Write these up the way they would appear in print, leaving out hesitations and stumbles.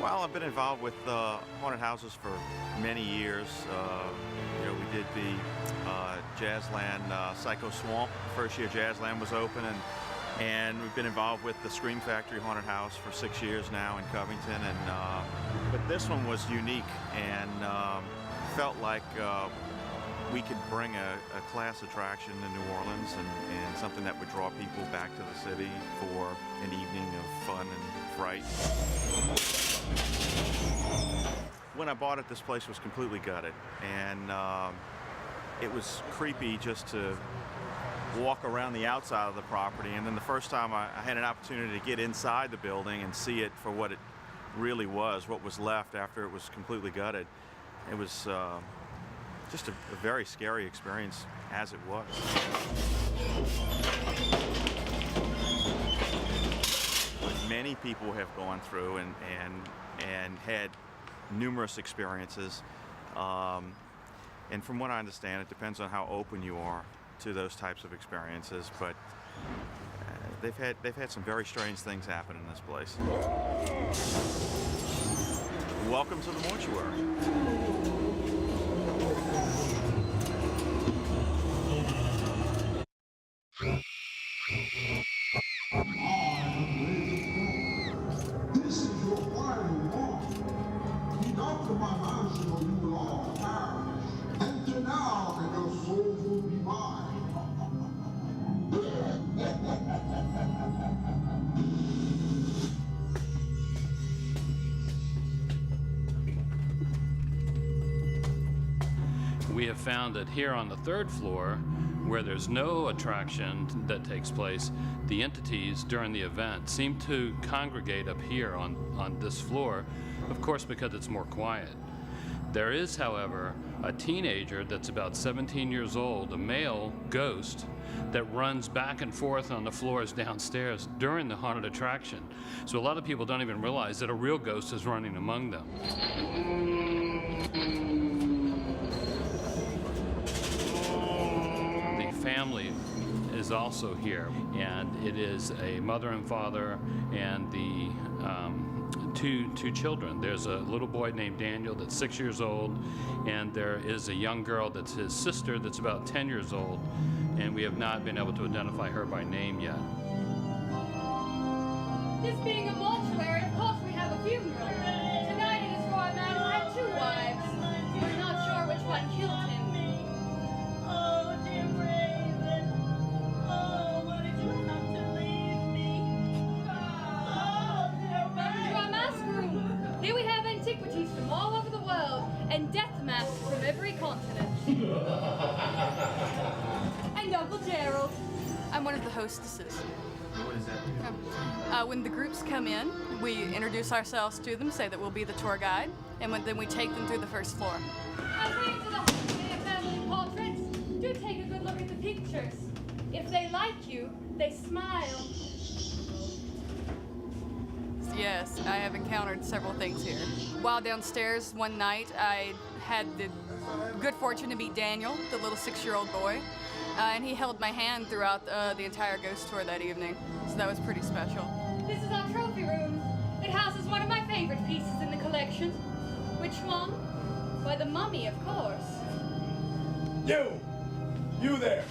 Well, I've been involved with haunted houses for many years. We did the Jazzland Psycho Swamp. First year Jazzland was open, and we've been involved with the Scream Factory Haunted House for 6 years now in Covington. But this one was unique and felt like we could bring a class attraction to New Orleans and something that would draw people back to the city for an evening of fun and fright. When I bought it, this place was completely gutted, and it was creepy just to walk around the outside of the property. And then the first time I had an opportunity to get inside the building and see it for what it really was, what was left after it was completely gutted, it was just a very scary experience as it was. Many people have gone through and had numerous experiences, and from what I understand, it depends on how open you are to those types of experiences. But they've had some very strange things happen in this place. Welcome to the mortuary. We have found that here on the third floor, where there's no attraction that takes place, the entities during the event seem to congregate up here on this floor, of course because it's more quiet. There is, however, a teenager that's about 17 years old, a male ghost, that runs back and forth on the floors downstairs during the haunted attraction. So a lot of people don't even realize that a real ghost is running among them. Family is also here, and it is a mother and father and the two children. There's a little boy named Daniel that's 6 years old, and there is a young girl that's his sister that's about 10 years old, and we have not been able to identify her by name yet. This being a mortuary, of course we have a funeral. Tonight it is for a man who had 2 wives. We're not sure which one killed him. Here we have antiquities from all over the world and death masks from every continent. And Uncle Gerald. I'm one of the hostesses. What is that? When the groups come in, we introduce ourselves to them, say that we'll be the tour guide, and then we take them through the first floor. As we enter the holiday of family portraits, do take a good look at the pictures. If they like you, they smile. Yes, I have encountered several things here. While downstairs one night, I had the good fortune to meet Daniel, the little 6-year-old boy, and he held my hand throughout the entire ghost tour that evening, so that was pretty special. This is our trophy room. It houses one of my favorite pieces in the collection. Which one? Why, the mummy, of course. You there.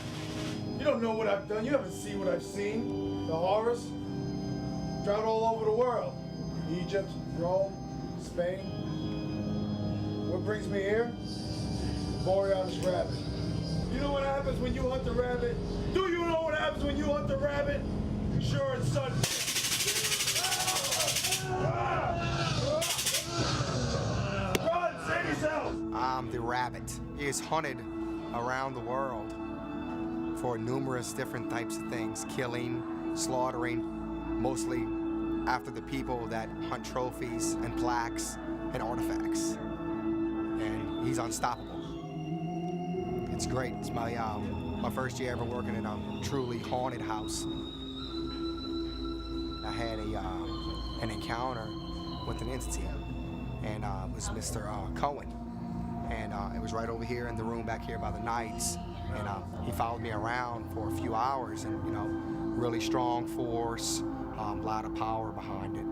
You don't know what I've done. You haven't seen what I've seen. The horrors. Traveled all over the world. Egypt, Rome, Spain. What brings me here? Borealis rabbit. You know what happens when you hunt the rabbit? Do you know what happens when you hunt the rabbit? Sure and sudden. Run, save yourself! The rabbit is hunted around the world for numerous different types of things, killing, slaughtering, mostly after the people that hunt trophies and plaques and artifacts. And he's unstoppable. It's great. It's my first year ever working in a truly haunted house. I had an encounter with an entity, and it was Mr. Cohen. And it was right over here in the room back here by the Knights. And he followed me around for a few hours, and really strong force, a lot of power behind it.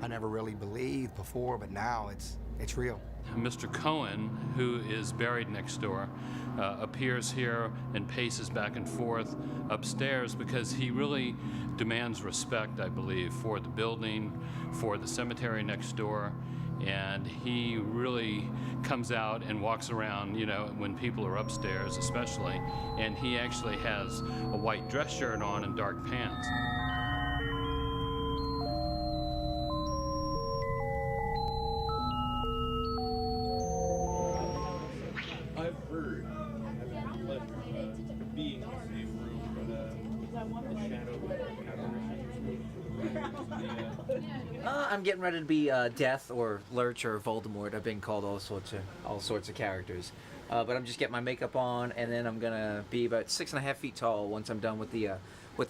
And I never really believed before, but now it's real. Mr. Cohen, who is buried next door, appears here and paces back and forth upstairs because he really demands respect, I believe, for the building, for the cemetery next door, and he really comes out and walks around, you know, when people are upstairs especially, and he actually has a white dress shirt on and dark pants. I've heard, I've had the pleasure of being in the same room, but the shadow I'm getting ready to be Death or Lurch or Voldemort. I've been called all sorts of characters, but I'm just getting my makeup on, and then I'm gonna be about 6.5 feet tall once I'm done with the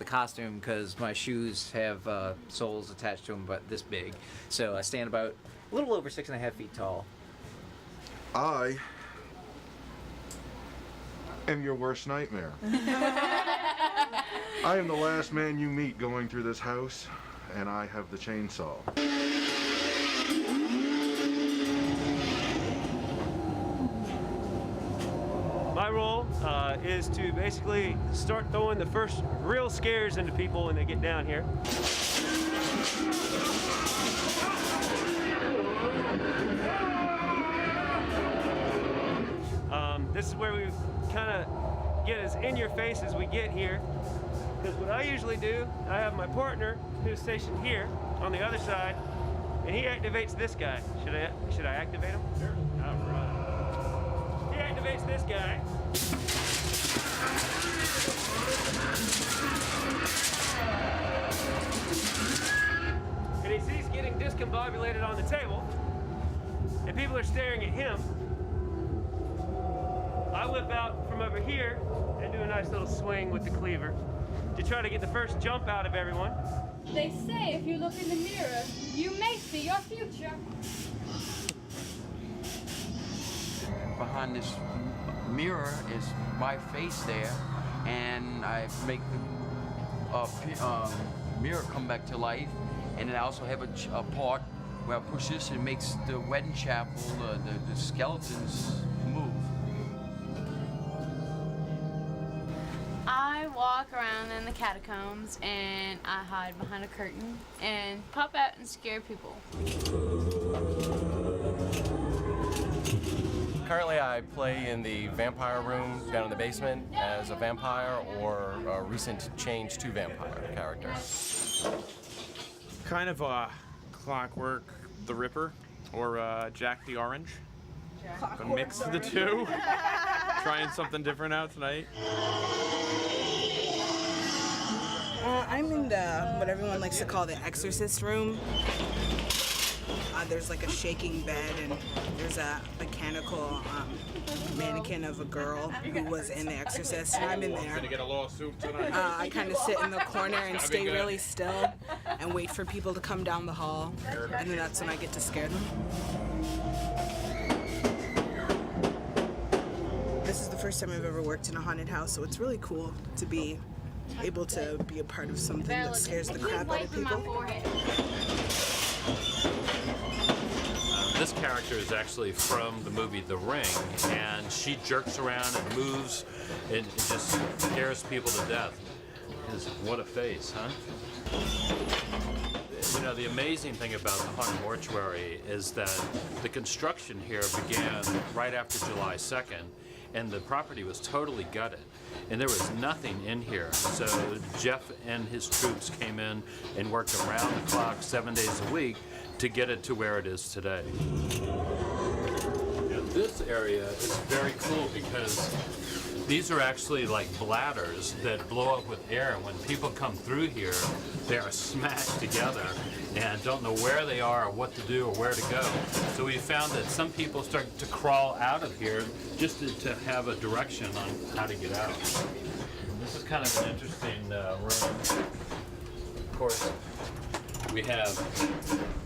costume, because my shoes have soles attached to them, but this big. So I stand about a little over 6.5 feet tall. I am your worst nightmare. I am the last man you meet going through this house, and I have the chainsaw. My role is to basically start throwing the first real scares into people when they get down here. This is where we kind of get as in your face as we get here. Because what I usually do, I have my partner who's stationed here on the other side, and he activates this guy. Should I activate him? Sure. All right. He activates this guy. And he sees getting discombobulated on the table, and people are staring at him. I whip out from over here and do a nice little swing with the cleaver to try to get the first jump out of everyone. They say if you look in the mirror, you may see your future. Behind this mirror is my face there, and I make the mirror come back to life, and then I also have a part where I push this and makes the wedding chapel, the skeletons move. I walk around in the catacombs and I hide behind a curtain and pop out and scare people. Currently I play in the vampire room down in the basement as a vampire or a recent change to vampire character. Kind of Clockwork the Ripper or Jack the Orange. A mix of the two. Trying something different out tonight. I'm in the, what everyone likes to call the exorcist room. There's like a shaking bed, and there's a mechanical mannequin of a girl who was in The Exorcist, and I'm in there. Gonna get a lawsuit tonight. I kind of sit in the corner and stay really still and wait for people to come down the hall, and then that's when I get to scare them. This is the first time I've ever worked in a haunted house, so it's really cool to be able to be a part of something that scares the crap out of people. This character is actually from the movie The Ring, and she jerks around and moves and just scares people to death. What a face, huh? You know, the amazing thing about the Haunted Mortuary is that the construction here began right after July 2nd, and the property was totally gutted, and there was nothing in here. So Jeff and his troops came in and worked around the clock 7 days a week to get it to where it is today. Now, this area is very cool because these are actually like bladders that blow up with air, and when people come through here, they are smashed together and don't know where they are or what to do or where to go. So we found that some people start to crawl out of here just to have a direction on how to get out. This is kind of an interesting room. Of course, we have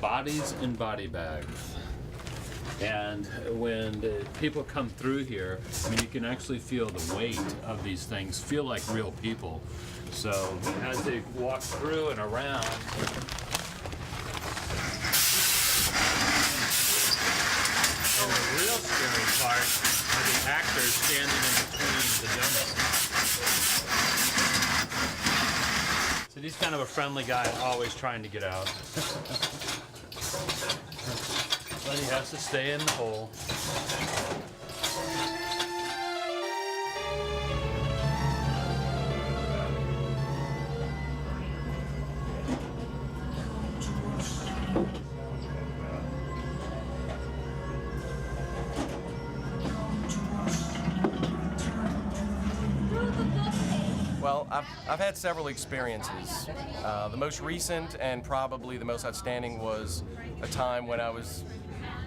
bodies in body bags. And when the people come through here, I mean, you can actually feel the weight of these things, feel like real people. So as they walk through and around, scary part are the actors standing in between the donuts. So he's kind of a friendly guy, always trying to get out. But he has to stay in the hole. Well, I've had several experiences. The most recent and probably the most outstanding was a time when I was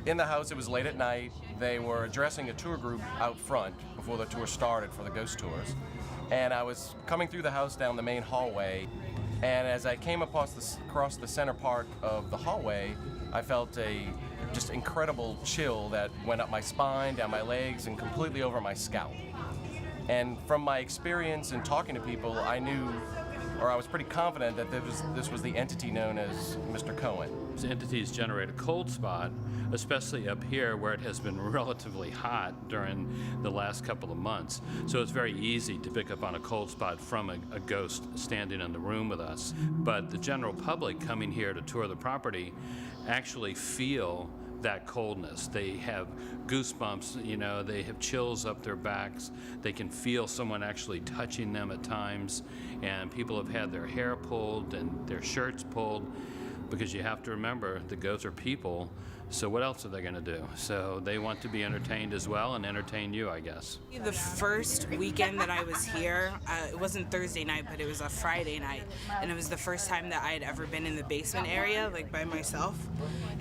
in the house. It was late at night. They were addressing a tour group out front before the tour started for the ghost tours. And I was coming through the house down the main hallway. And as I came across the center part of the hallway, I felt a just incredible chill that went up my spine, down my legs, and completely over my scalp. And from my experience in talking to people, I knew, or I was pretty confident that this was the entity known as Mr. Cohen. These entities generate a cold spot, especially up here where it has been relatively hot during the last couple of months. So it's very easy to pick up on a cold spot from a ghost standing in the room with us. But the general public coming here to tour the property actually feel that coldness. They have goosebumps, you know, they have chills up their backs. They can feel someone actually touching them at times. And people have had their hair pulled and their shirts pulled, because you have to remember the ghosts are people. So what else are they going to do? So they want to be entertained as well and entertain you, I guess. The first weekend that I was here, it wasn't Thursday night, but it was a Friday night. And it was the first time that I had ever been in the basement area, like by myself.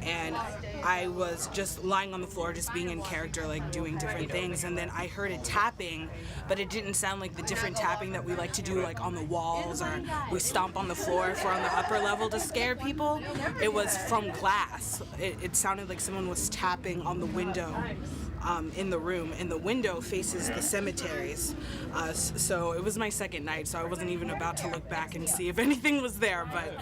And I was just lying on the floor, just being in character, like doing different things. And then I heard a tapping, but it didn't sound like the different tapping that we like to do, like on the walls, or we stomp on the floor if we're on the upper level to scare people. It was from glass. It sounded like someone was tapping on the window in the room, and the window faces the cemeteries. So it was my second night, so I wasn't even about to look back and see if anything was there. But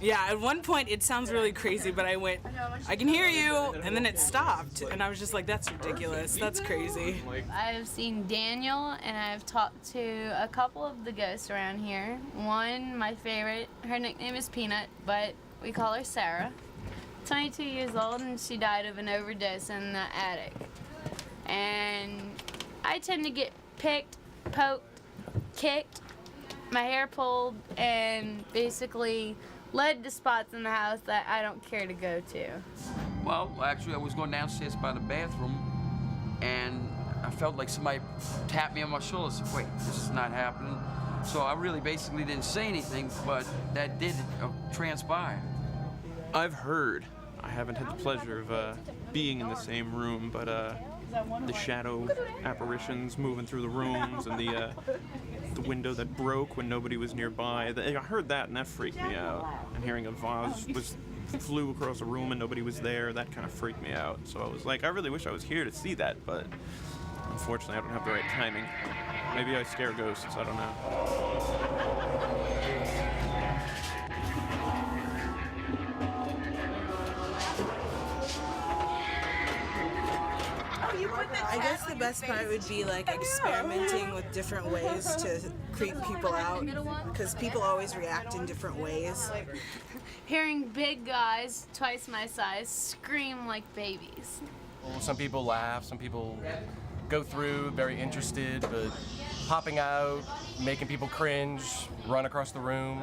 yeah, at one point it sounds really crazy, but I went, I can hear you, and then it stopped, and I was just like, that's ridiculous, that's crazy. I've seen Daniel, and I've talked to a couple of the ghosts around here. One, my favorite, her nickname is Peanut, but we call her Sarah. 22 years old, and she died of an overdose in the attic. And I tend to get picked, poked, kicked, my hair pulled, and basically led to spots in the house that I don't care to go to. Well, actually, I was going downstairs by the bathroom, and I felt like somebody tapped me on my shoulder. I said, wait, this is not happening. So I really basically didn't say anything, but that did transpire. I've heard. I haven't had the pleasure of being in the same room, but the shadow apparitions moving through the rooms and the window that broke when nobody was nearby. I heard that, and that freaked me out. And hearing a vase flew across a room and nobody was there, that kind of freaked me out. So I was like, I really wish I was here to see that, but unfortunately I don't have the right timing. Maybe I scare ghosts, I don't know. I guess the best part would be like experimenting with different ways to creep people out, because people always react in different ways. Hearing big guys, twice my size, scream like babies. Some people laugh, some people go through, very interested, but popping out, making people cringe, run across the room.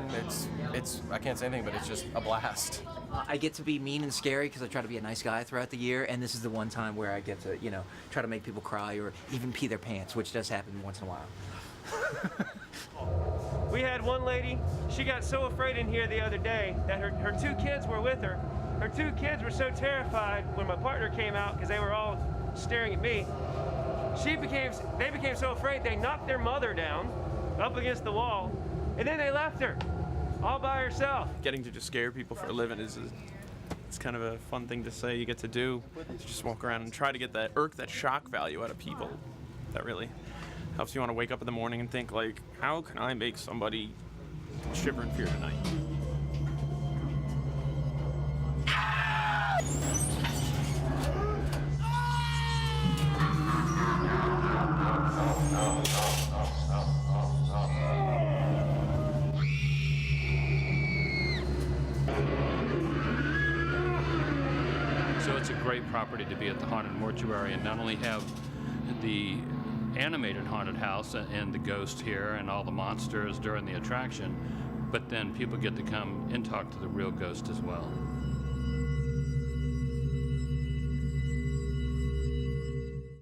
It's I can't say anything, but it's just a blast. I get to be mean and scary because I try to be a nice guy throughout the year, and this is the one time where I get to, you know, try to make people cry or even pee their pants, which does happen once in a while. We had one lady, she got so afraid in here the other day that her two kids were with her. Her two kids were so terrified when my partner came out, because they were all staring at me. They became so afraid they knocked their mother down up against the wall, and then they left her all by herself. Getting to just scare people for a living it's kind of a fun thing to say. You get to do, to just walk around and try to get that shock value out of people. That really helps you want to wake up in the morning and think, like, how can I make somebody shiver in fear tonight? great property to be at the Haunted Mortuary and not only have the animated haunted house and the ghost here and all the monsters during the attraction, but then people get to come and talk to the real ghost as well.